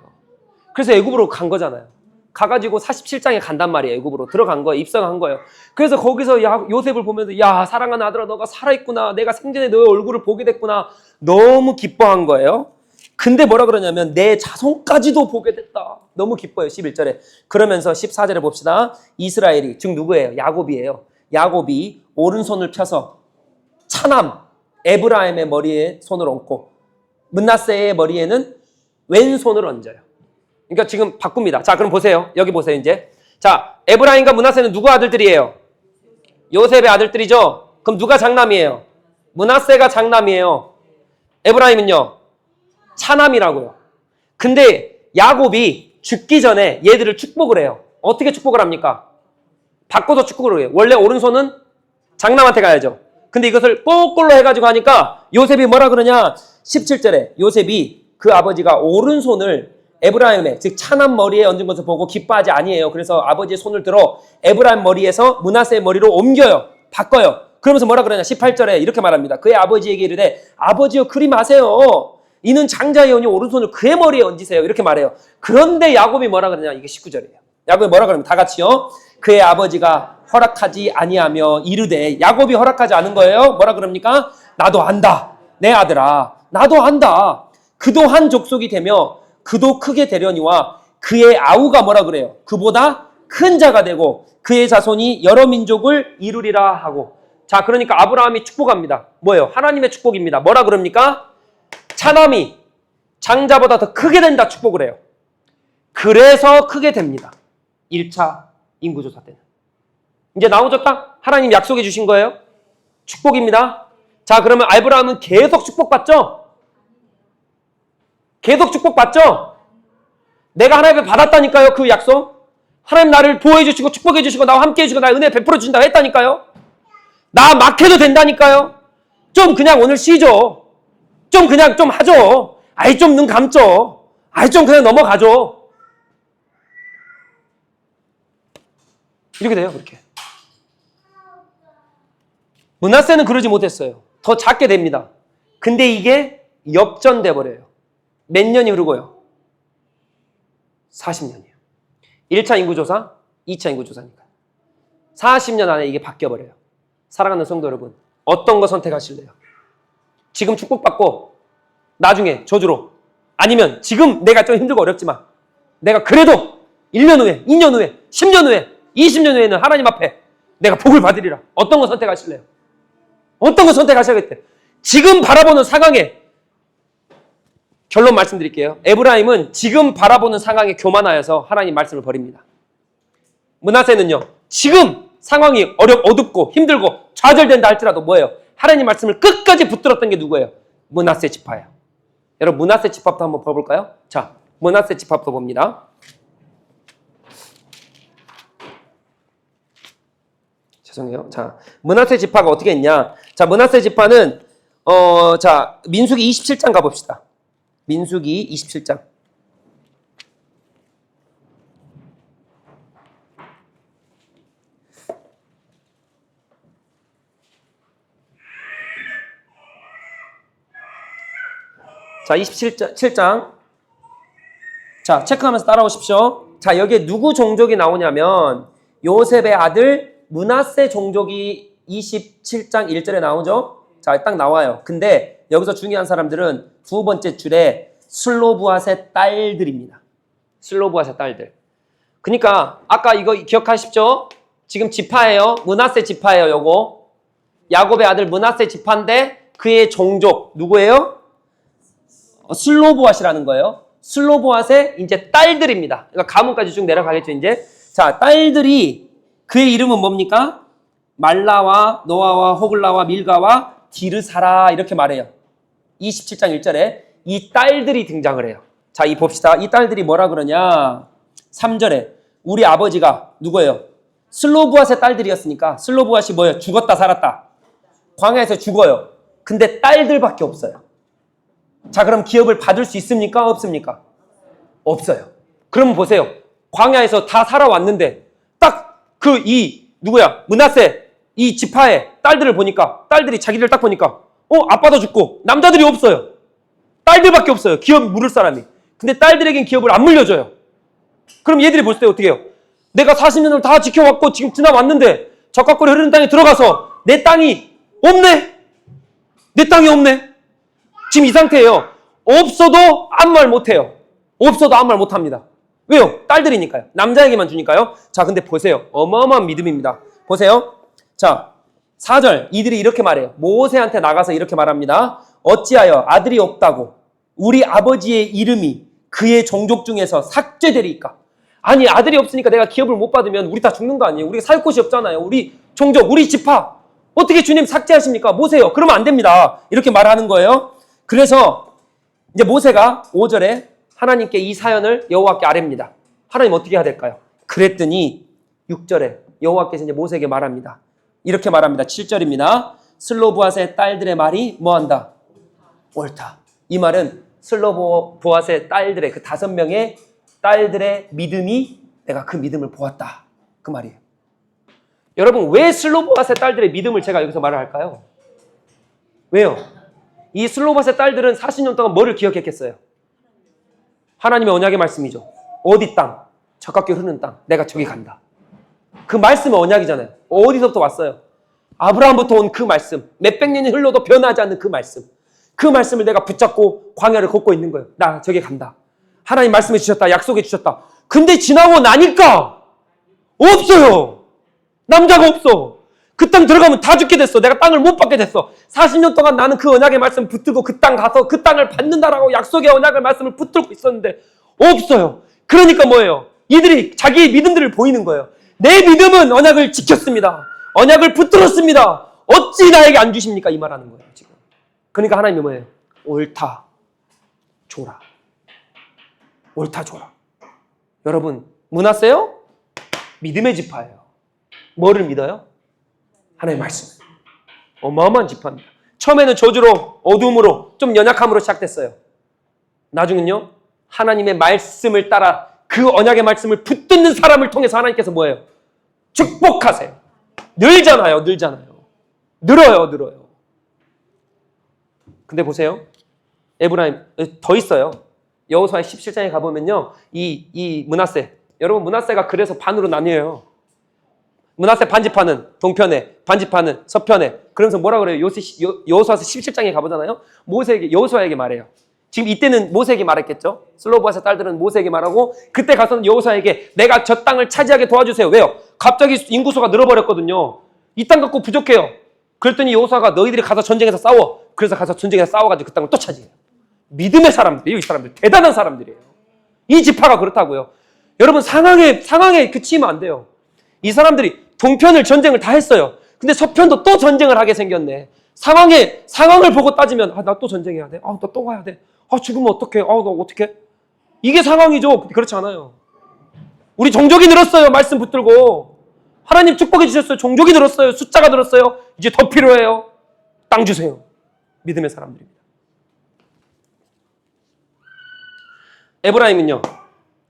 그래서 애굽으로 간 거잖아요. 가가지고 47장에 간단 말이에요. 애굽으로 들어간 거예요. 입성한 거예요. 그래서 거기서 요셉을 보면서 야 사랑하는 아들아 너가 살아있구나. 내가 생전에 너의 얼굴을 보게 됐구나. 너무 기뻐한 거예요. 근데 뭐라 그러냐면 내 자손까지도 보게 됐다. 너무 기뻐요. 11절에. 그러면서 14절에 봅시다. 이스라엘이 즉 누구예요? 야곱이에요. 야곱이 오른손을 펴서 차남 에브라임의 머리에 손을 얹고 므낫세의 머리에는 왼손을 얹어요. 그러니까 지금 바꿉니다. 자, 그럼 보세요. 여기 보세요, 이제. 자, 에브라임과 므낫세는 누구 아들들이에요? 요셉의 아들들이죠? 그럼 누가 장남이에요? 므낫세가 장남이에요. 에브라임은요? 차남이라고요. 근데 야곱이 죽기 전에 얘들을 축복을 해요. 어떻게 축복을 합니까? 바꿔서 축복을 해요. 원래 오른손은 장남한테 가야죠. 근데 이것을 거꾸로 해가지고 하니까 요셉이 뭐라 그러냐? 17절에 요셉이 그 아버지가 오른손을 에브라임의 즉 차남 머리에 얹은 것을 보고 기뻐하지 아니에요. 그래서 아버지의 손을 들어 에브라임 머리에서 므낫세의 머리로 옮겨요. 바꿔요. 그러면서 뭐라 그러냐? 18절에 이렇게 말합니다. 그의 아버지에게 이르되 아버지여 그리 마세요. 이는 장자이오니 오른손을 그의 머리에 얹으세요. 이렇게 말해요. 그런데 야곱이 뭐라 그러냐? 이게 19절이에요. 야곱이 뭐라 그러면 다 같이요. 그의 아버지가 허락하지 아니하며 이르되 야곱이 허락하지 않은 거예요. 뭐라 그럽니까? 나도 안다. 내 아들아. 나도 안다. 그도 한 족속이 되며 그도 크게 되려니와 그의 아우가 뭐라 그래요? 그보다 큰 자가 되고 그의 자손이 여러 민족을 이루리라 하고. 자, 그러니까 아브라함이 축복합니다. 뭐예요? 하나님의 축복입니다. 뭐라 그럽니까? 차남이 장자보다 더 크게 된다 축복을 해요. 그래서 크게 됩니다. 1차 인구조사 때는. 이제 나오졌다? 하나님 약속해 주신 거예요. 축복입니다. 자, 그러면 아브라함은 계속 축복받죠? 계속 축복받죠? 내가 하나님께 받았다니까요. 그 약속. 하나님 나를 보호해 주시고 축복해 주시고 나와 함께 해주시고 나의 은혜 베풀어 주신다고 했다니까요. 나 막해도 된다니까요. 좀 그냥 오늘 쉬죠. 좀 그냥 좀 하죠. 아이 좀 눈 감죠. 아이 좀 그냥 넘어가죠. 이렇게 돼요. 그렇게. 므낫세는 그러지 못했어요. 더 작게 됩니다. 근데 이게 역전돼 버려요. 몇 년이 흐르고요? 40년이에요. 1차 인구조사, 2차 인구조사니까. 40년 안에 이게 바뀌어버려요. 사랑하는 성도 여러분, 어떤 거 선택하실래요? 지금 축복받고 나중에 저주로, 아니면 지금 내가 좀 힘들고 어렵지만 내가 그래도 1년 후에, 2년 후에, 10년 후에, 20년 후에는 하나님 앞에 내가 복을 받으리라. 어떤 거 선택하실래요? 어떤 거 선택하셔야겠대? 지금 바라보는 상황에 결론 말씀드릴게요. 에브라임은 지금 바라보는 상황에 교만하여서 하나님 말씀을 버립니다. 므낫세는요. 지금 상황이 어둡고 힘들고 좌절된다 할지라도 뭐예요? 하나님 말씀을 끝까지 붙들었던 게 누구예요? 므낫세 지파예요. 여러분 므낫세 지파부터 한번 봐볼까요? 자, 므낫세 지파부터 봅니다. 죄송해요. 자, 므낫세 지파가 어떻게 했냐? 자, 므낫세 지파는 자, 민수기 27장 가봅시다. 민수기 27장. 자, 27장. 자, 체크하면서 따라오십시오. 자, 여기에 누구 종족이 나오냐면 요셉의 아들 므낫세 종족이 27장 1절에 나오죠? 자, 딱 나와요. 근데 여기서 중요한 사람들은 두 번째 줄에 슬로브앗의 딸들입니다. 슬로브앗의 딸들. 그러니까 아까 이거 기억하십시오? 지금 지파예요. 므낫세 지파예요. 요거. 야곱의 아들 므낫세 지파인데 그의 종족 누구예요? 슬로브앗이라는 거예요. 슬로브앗의 이제 딸들입니다. 그러니까 가문까지 쭉 내려가겠죠, 이제. 자, 딸들이 그의 이름은 뭡니까? 말라와 노아와 호글라와 밀가와 디르사라 이렇게 말해요. 27장 1절에 이 딸들이 등장을 해요. 자, 이 봅시다. 이 딸들이 뭐라 그러냐? 3절에 우리 아버지가 누구예요? 슬로브앗의 딸들이었으니까 슬로브앗이 뭐예요? 죽었다 살았다. 광야에서 죽어요. 근데 딸들밖에 없어요. 자, 그럼 기업을 받을 수 있습니까? 없습니까? 없어요. 그럼 보세요. 광야에서 다 살아왔는데 누구야? 므낫세 이 지파의 딸들을 보니까 딸들이 자기들 딱 보니까 아빠도 죽고 남자들이 없어요. 딸들밖에 없어요. 기업 물을 사람이. 근데 딸들에겐 기업을 안 물려줘요. 그럼 얘들이 볼 때 어떻게 해요? 내가 40년을 다 지켜왔고 지금 지나왔는데 적각골이 흐르는 땅에 들어가서 내 땅이 없네? 내 땅이 없네? 지금 이 상태예요. 없어도 아무 말 못해요. 없어도 아무 말 못합니다. 왜요? 딸들이니까요. 남자에게만 주니까요. 자, 근데 보세요. 어마어마한 믿음입니다. 보세요. 자, 4절 이들이 이렇게 말해요. 모세한테 나가서 이렇게 말합니다. 어찌하여 아들이 없다고 우리 아버지의 이름이 그의 종족 중에서 삭제되리까? 아니, 아들이 없으니까 내가 기업을 못 받으면 우리 다 죽는 거 아니에요? 우리가 살 곳이 없잖아요. 우리 종족, 우리 지파. 어떻게 주님 삭제하십니까? 모세요. 그러면 안 됩니다. 이렇게 말하는 거예요. 그래서 이제 모세가 5절에 하나님께 이 사연을 여호와께 아뢰입니다. 하나님 어떻게 해야 될까요? 그랬더니 6절에 여호와께서 이제 모세에게 말합니다. 이렇게 말합니다. 7절입니다. 슬로브앗의 딸들의 말이 뭐한다? 옳다. 이 말은 슬로브앗의 딸들의 그 5명의 딸들의 믿음이 내가 그 믿음을 보았다. 그 말이에요. 여러분, 왜 슬로브앗의 딸들의 믿음을 제가 여기서 말을 할까요? 왜요? 이 슬로브앗의 딸들은 40년 동안 뭐를 기억했겠어요? 하나님의 언약의 말씀이죠. 어디 땅? 적각교 흐르는 땅. 내가 저기 간다. 그 말씀은 언약이잖아요. 어디서부터 왔어요? 아브라함부터 온 그 말씀. 몇백 년이 흘러도 변하지 않는 그 말씀. 그 말씀을 내가 붙잡고 광야를 걷고 있는 거예요. 나 저기 간다. 하나님 말씀해 주셨다. 약속해 주셨다. 근데 지나고 나니까 없어요. 남자가 없어. 그 땅 들어가면 다 죽게 됐어. 내가 땅을 못 받게 됐어. 40년 동안 나는 그 언약의 말씀 붙들고 그 땅 가서 그 땅을 받는다라고 약속의 언약의 말씀을 붙들고 있었는데 없어요. 그러니까 뭐예요? 이들이 자기의 믿음들을 보이는 거예요. 내 믿음은 언약을 지켰습니다. 언약을 붙들었습니다. 어찌 나에게 안 주십니까? 이 말하는 거예요, 지금. 그러니까 하나님이 뭐예요? 옳다. 줘라. 옳다 줘라. 여러분, 므낫세요? 믿음의 지파예요. 뭐를 믿어요? 하나님의 말씀. 어마어마한 지파입니다. 처음에는 저주로, 어두움으로, 좀 연약함으로 시작됐어요. 나중은요, 하나님의 말씀을 따라 그 언약의 말씀을 붙듣는 사람을 통해서 하나님께서 뭐예요? 축복하세요. 늘잖아요. 늘어요. 근데 보세요. 에브라임, 더 있어요. 여호수아 17장에 가보면요. 이 므낫세. 여러분, 므낫세가 그래서 반으로 나뉘어요. 므낫세 반지파는 동편에, 반지파는 서편에. 그러면서 뭐라 그래요? 여호수아서 17장에 가보잖아요. 여호수아에게 말해요. 지금 이때는 모세에게 말했겠죠. 슬로브앗의 딸들은 모세에게 말하고 그때 가서는 여호수아에게 내가 저 땅을 차지하게 도와주세요. 왜요? 갑자기 인구수가 늘어버렸거든요. 이 땅 갖고 부족해요. 그랬더니 여호수아가 너희들이 가서 전쟁에서 싸워. 그래서 가서 전쟁에서 싸워가지고 그 땅을 또 차지해요. 믿음의 사람들이에요. 이 사람들 대단한 사람들이에요. 이 지파가 그렇다고요. 여러분, 상황에 그치면 안 돼요. 이 사람들이 동편을 전쟁을 다 했어요. 근데 서편도 또 전쟁을 하게 생겼네. 상황을 보고 따지면 나 또 전쟁해야 돼. 나 또 가야 돼. 죽으면 어떡해. 나 어떡해. 이게 상황이죠. 그렇지 않아요. 우리 종족이 늘었어요. 말씀 붙들고. 하나님 축복해 주셨어요. 종족이 늘었어요. 숫자가 늘었어요. 이제 더 필요해요. 땅 주세요. 믿음의 사람들입니다. 에브라임은요.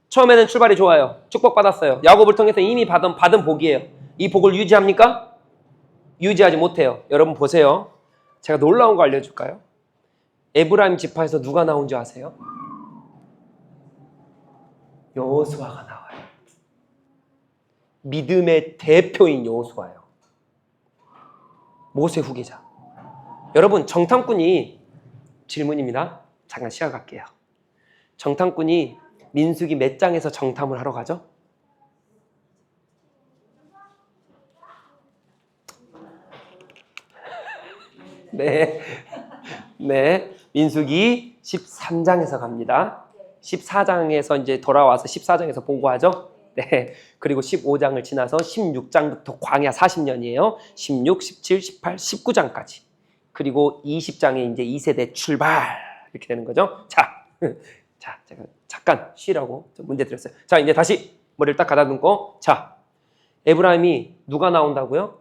처음에는 출발이 좋아요. 축복받았어요. 야곱을 통해서 이미 받은 복이에요. 이 복을 유지합니까? 유지하지 못해요. 여러분 보세요. 제가 놀라운 거 알려줄까요? 에브라임 지파에서 누가 나온 줄 아세요? 여호수아가 나와요. 믿음의 대표인 여호수아예요. 모세 후계자. 여러분, 정탐꾼이 질문입니다. 잠깐 시작할게요. 정탐꾼이 민수기 몇 장에서 정탐을 하러 가죠? 네. 민수기 13장에서 갑니다. 14장에서 이제 돌아와서 14장에서 보고하죠. 네. 그리고 15장을 지나서 16장부터 광야 40년이에요. 16, 17, 18, 19장까지. 그리고 20장에 이제 2세대 출발. 이렇게 되는 거죠. 자, 제가 잠깐 쉬라고 좀 문제 드렸어요. 자, 이제 다시 머리를 딱 가다듬고. 자, 에브라임이 누가 나온다고요?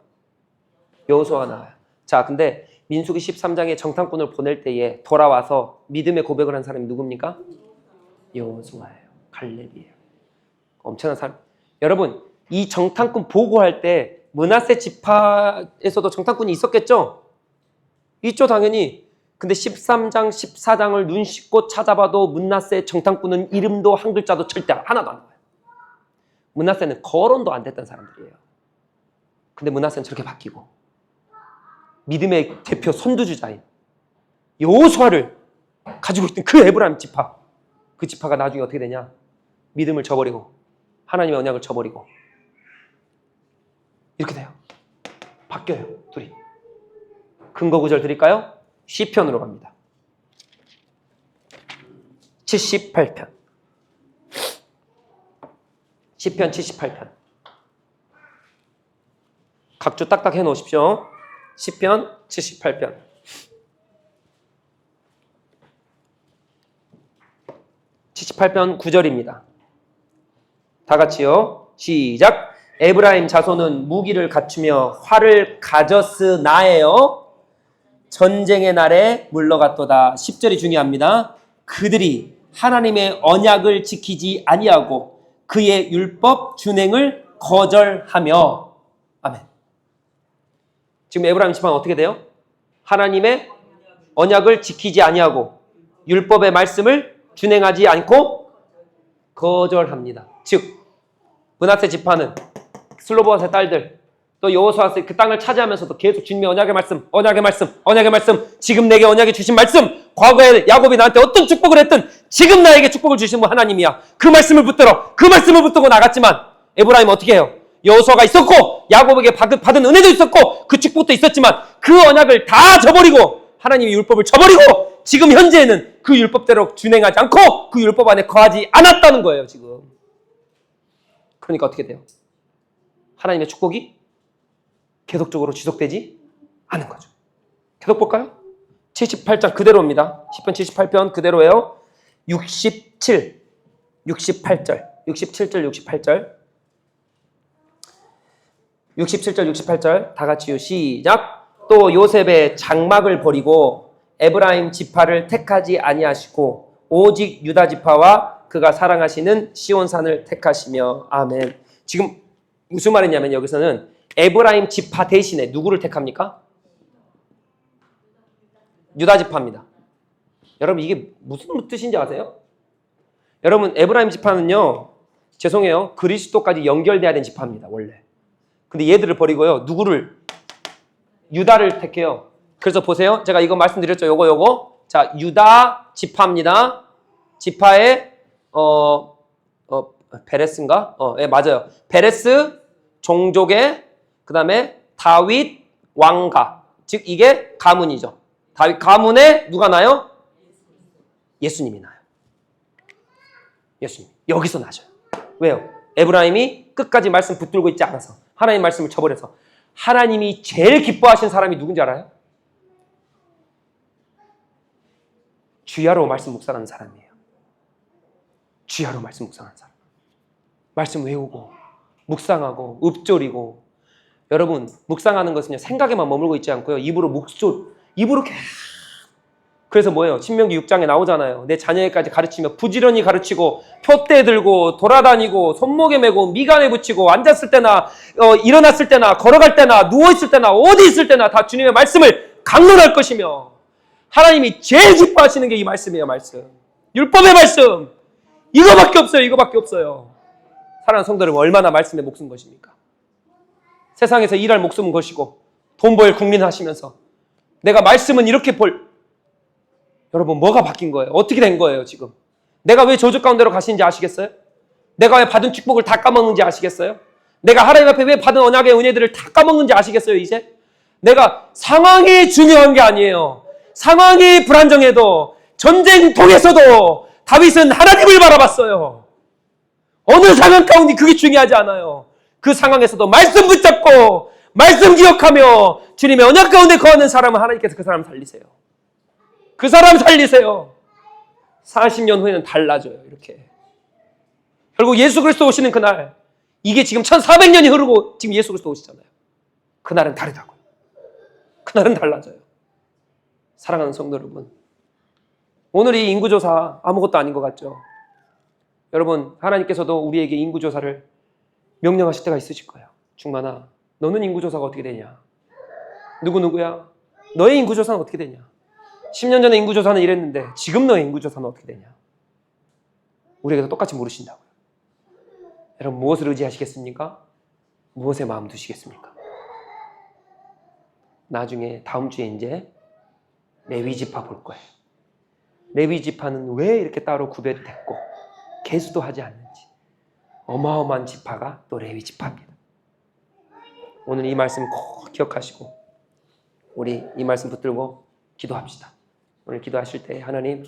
여호수아가 나와요. 자, 근데 민수기 13장에 정탐꾼을 보낼 때에 돌아와서 믿음의 고백을 한 사람이 누굽니까? 여호수아예요. 갈렙이에요. 엄청난 사람. 여러분, 이 정탐꾼 보고할 때 므낫세 지파에서도 정탐꾼이 있었겠죠? 있죠, 당연히. 근데 13장, 14장을 눈 씻고 찾아봐도 므낫세 정탐꾼은 이름도 한 글자도 절대 하나도 안 나와요. 므낫세는 거론도 안 됐던 사람들이에요. 근데 므낫세는 저렇게 바뀌고 믿음의 대표 선두주자인 여호수아를 가지고 있던 그 에브라임 지파, 그 지파가 나중에 어떻게 되냐? 믿음을 저버리고 하나님의 언약을 저버리고 이렇게 돼요. 바뀌어요, 둘이. 근거 구절 드릴까요? 시편으로 갑니다. 78편. 시편 78편. 각주 딱딱 해놓으십시오. 시편 78편. (78편) 9절입니다. 다 같이요. 시작. 에브라임 자손은 무기를 갖추며 활을 가졌으나에요. 전쟁의 날에 물러갔도다. 10절이 중요합니다. 그들이 하나님의 언약을 지키지 아니하고 그의 율법 준행을 거절하며. 아멘. 지금 에브라임 지파는 어떻게 돼요? 하나님의 언약을 지키지 아니하고 율법의 말씀을 준행하지 않고 거절합니다. 즉 므낫세 지파는 슬로보아스의 딸들 또 여호수아의 그 땅을 차지하면서도 계속 주님의 언약의 말씀, 언약의 말씀, 언약의 말씀, 지금 내게 언약이 주신 말씀, 과거에 야곱이 나한테 어떤 축복을 했든 지금 나에게 축복을 주신 분 하나님이야. 그 말씀을 붙들어, 그 말씀을 붙들고 나갔지만 에브라임은 어떻게 해요? 여호수아가 있었고 야곱에게 받은 은혜도 있었고 그 축복도 있었지만 그 언약을 다 저버리고 하나님의 율법을 저버리고 지금 현재에는 그 율법대로 준행하지 않고 그 율법 안에 거하지 않았다는 거예요, 지금. 그러니까 어떻게 돼요? 하나님의 축복이 계속적으로 지속되지 않은 거죠. 계속 볼까요? 78장 그대로입니다. 시편 78편 그대로예요. 67, 68절, 67절, 68절. 67절, 68절 다 같이요. 시작. 또 요셉의 장막을 버리고 에브라임 지파를 택하지 아니하시고 오직 유다 지파와 그가 사랑하시는 시온산을 택하시며. 아멘. 지금 무슨 말이냐면 여기서는 에브라임 지파 대신에 누구를 택합니까? 유다 지파입니다. 여러분 이게 무슨 뜻인지 아세요? 여러분 에브라임 지파는요, 죄송해요, 그리스도까지 연결돼야 되는 지파입니다, 원래. 근데 얘들을 버리고요, 누구를? 유다를 택해요. 그래서 보세요, 제가 이거 말씀드렸죠, 요거. 자, 유다 지파입니다. 지파의 베레스인가? 예, 맞아요. 베레스 종족의 그 다음에 다윗 왕가, 즉 이게 가문이죠. 다윗 가문에 누가 나요? 예수님이 나요. 예수님 여기서 나죠. 왜요? 에브라임이 끝까지 말씀 붙들고 있지 않아서, 하나님 말씀을 저버려서. 하나님이 제일 기뻐하신 사람이 누군지 알아요? 주야로 말씀 묵상하는 사람이에요. 주야로 말씀 묵상하는 사람. 말씀 외우고 묵상하고 읊조리고. 여러분 묵상하는 것은요, 생각에만 머물고 있지 않고요, 입으로 입으로 계속. 그래서 뭐예요? 신명기 6장에 나오잖아요. 내 자녀에게까지 가르치며 부지런히 가르치고 표대 들고 돌아다니고 손목에 메고 미간에 붙이고 앉았을 때나 일어났을 때나 걸어갈 때나 누워있을 때나 어디 있을 때나 다 주님의 말씀을 강론할 것이며. 하나님이 제일 기뻐하시는 게 이 말씀이에요. 말씀, 율법의 말씀. 이거밖에 없어요. 이거밖에 없어요. 사랑하는 성도 여러분, 얼마나 말씀에 목숨 것입니까? 세상에서 일할 목숨은 것이고 돈 벌 국민 하시면서 내가 말씀은 이렇게 여러분 뭐가 바뀐 거예요? 어떻게 된 거예요 지금? 내가 왜 저주 가운데로 가시는지 아시겠어요? 내가 왜 받은 축복을 다 까먹는지 아시겠어요? 내가 하나님 앞에 왜 받은 언약의 은혜들을 다 까먹는지 아시겠어요 이제? 내가 상황이 중요한 게 아니에요. 상황이 불안정해도 전쟁통에서도 다윗은 하나님을 바라봤어요. 어느 상황 가운데 그게 중요하지 않아요. 그 상황에서도 말씀 붙잡고 말씀 기억하며 주님의 언약 가운데 거하는 사람은 하나님께서 그 사람 살리세요. 그 사람 살리세요. 40년 후에는 달라져요. 이렇게. 결국 예수 그리스도 오시는 그날, 이게 지금 1400년이 흐르고 지금 예수 그리스도 오시잖아요. 그날은 다르다고요. 그날은 달라져요. 사랑하는 성도 여러분, 오늘 이 인구조사 아무것도 아닌 것 같죠? 여러분, 하나님께서도 우리에게 인구조사를 명령하실 때가 있으실 거예요. 충만아, 너는 인구조사가 어떻게 되냐? 누구야? 너의 인구조사는 어떻게 되냐? 10년 전에 인구조사는 이랬는데 지금 너의 인구조사는 어떻게 되냐? 우리에게도 똑같이 물으신다고요. 여러분, 무엇을 의지하시겠습니까? 무엇에 마음 두시겠습니까? 나중에 다음 주에 이제 레위 지파 볼 거예요. 레위 지파는 왜 이렇게 따로 구별이 됐고 개수도 하지 않는지. 어마어마한 지파가 또 레위 지파입니다. 오늘 이 말씀 꼭 기억하시고 우리 이 말씀 붙들고 기도합시다. 오늘 기도하실 때 하나님,